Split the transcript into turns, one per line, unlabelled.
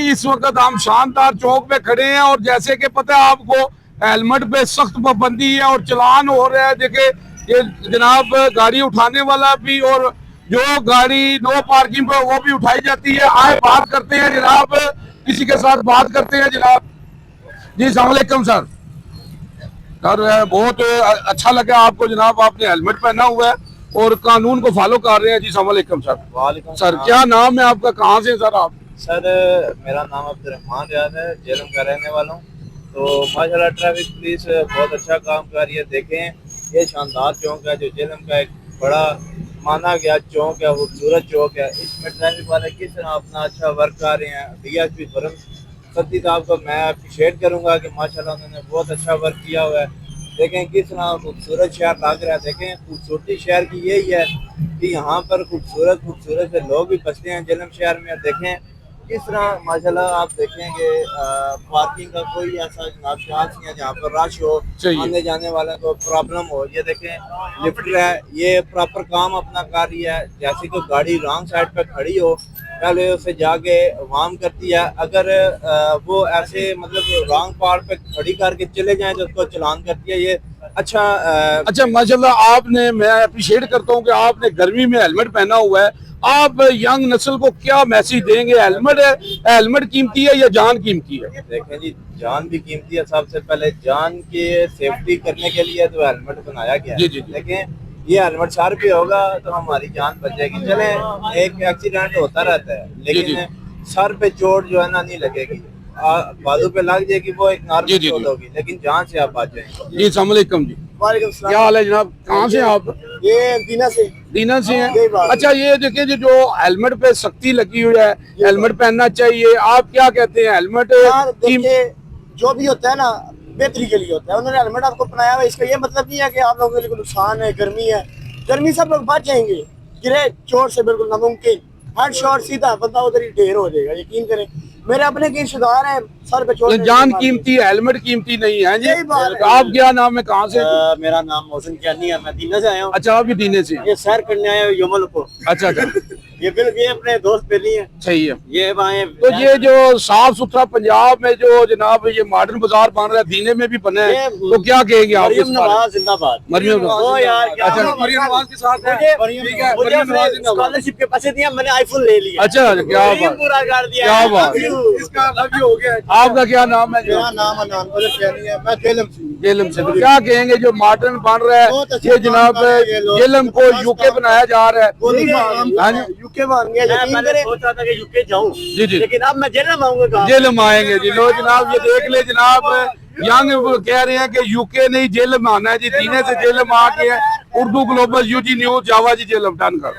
जी इस वक्त हम शानदार चौक पे खड़े हैं और जैसे कि पता है आपको हेलमेट पे सख्त पाबंदी है और चलान हो रहा है। देखिए ये जनाब गाड़ी उठाने वाला भी और जो गाड़ी नो पार्किंग पे वो भी उठाई जाती है। आए बात करते हैं जनाब, किसी के साथ बात करते हैं जनाब। जी अस्सलाम वालेकुम सर। सर बहुत अच्छा लगा आपको जनाब, आपने हेलमेट पहना हुआ है और कानून को फॉलो कर रहे हैं। जी अस्सलाम वालेकुम सर।
वालेकुम
सर क्या नाम है आपका, कहाँ से सर आप?
सर मेरा नाम अब्दुर्रहमान रियाज है, जेलम का रहने वाला हूँ। तो माशाल्लाह ट्रैफिक पुलिस बहुत अच्छा काम कर रही है। देखें ये शानदार चौक है जो जेलम का एक बड़ा माना गया चौक है, खूबसूरत चौक है। इसमें ट्रैफिक वाले किस तरह अपना अच्छा वर्क कर रहे हैं। डीएसपी फरम सत्ती साहब को मैं अप्रिशिएट करूँगा कि माशाल्लाह उन्होंने बहुत अच्छा वर्क किया हुआ है। देखें किस तरह खूबसूरत शहर लग रहा है। देखें खूबसूरती शहर की यही है कि यहाँ पर खूबसूरत खूबसूरत से लोग भी बसते हैं जेलम शहर में। देखें किस तरह माशाल्लाह आप देखेंगे पार्किंग का कोई ऐसा जनाब चांस नहीं है जहाँ पर रश हो, आने जाने वाले को प्रॉब्लम हो। ये देखें लिफ्ट है, ये प्रॉपर काम अपना कर रही है। जैसे कोई गाड़ी रॉन्ग साइड पे खड़ी हो पहले उसे जाके वार्म करती है। अगर वो ऐसे मतलब रॉन्ग पार्ट पे खड़ी करके चले जाएं तो उसको चलान करती है। ये अच्छा
माशाल्लाह आपने, मैं अप्रिशिएट करता हूँ कि आपने गर्मी में हेलमेट पहना हुआ है। आप यंग नस्ल को क्या मैसेज देंगे? हेलमेट कीमती है या जान कीमती है?
देखें जी जान भी कीमती है। सबसे पहले जान की सेफ्टी करने के लिए तो हेलमेट बनाया गया है।
जी।
लेकिन ये हेलमेट सर पे होगा तो हमारी जान बचेगी। चले एक एक्सीडेंट होता रहता है लेकिन सर पे चोट जो है ना नहीं लगेगी, बाजू पे लग जाएगी, वो एक नॉर्मल चोट होगी लेकिन जान से आप बच जाएंगे।
जी अस्सलाम वालेकुम जी।
वालेकुम
क्या हाल है जनाब, कहाँ से आप?
ये दीना से
हैं। अच्छा ये देखिए जो हेलमेट पे सख्ती लगी हुई है, हेलमेट पहनना चाहिए, आप क्या कहते हैं? हेलमेट
जो भी होता है ना बेहतरी के लिए होता है। उन्होंने हेलमेट आपको पहनाया हुआ, इसका ये मतलब नहीं है कि आप लोगों के लिए कोई नुकसान है। गर्मी है, गर्मी सब लोग बच जाएंगे, गिरे चोट से बिल्कुल नामुमकिन। हेड शॉट सीधा बंदा उधर ही ढेर हो जाएगा, यकीन करें। मेरे अपने कई रिश्तेदार हैं सर पे चोट।
जान कीमती है, हेलमेट कीमती नहीं है जी। आप क्या नाम है, कहाँ से?
मेरा नाम मोहसिन कियानी है, मैं दीना से आया हूँ।
अच्छा आप भी दीने से?
ये सैर करने आए यमल को।
अच्छा
ये बिल्कुल ये अपने दोस्त पहली है।
सही है।
ये
तो ये जो साफ सुथरा पंजाब में जो जनाब ये मॉडर्न बाजार बन रहा है, दीने में भी बना है, तो क्या कहेंगे आप?
मरियम नवाज जिंदाबाद।
मरियम नवाज।
अच्छा
मरियम नवाज के साथ है।
स्कॉलरशिप के पैसे दिए, मैंने आईफोन ले लिया।
अच्छा क्या बात,
पूरा कर दिया।
क्या बात,
इसका लव यू हो गया।
आपका क्या नाम है?
मेरा नाम अनान है, मैं
जेलम से। तो क्या कहेंगे जो मॉडर्न बन रहा है ये जनाब, जेलम को यूके बनाया जा रहा है?
यूके मान गया। मैंने सोचा था कि यूके जाऊं
जी
लेकिन अब मैं जेलम आऊंगा।
जेलम आएंगे जी। लो जनाब ये देख ले जनाब, यंग कह रहे हैं कि यूके नहीं जेलम आना है जी। दीने से जेलम आ गया। उर्दू ग्लोबल यूजी न्यूज जावा जी जेलम डन कर।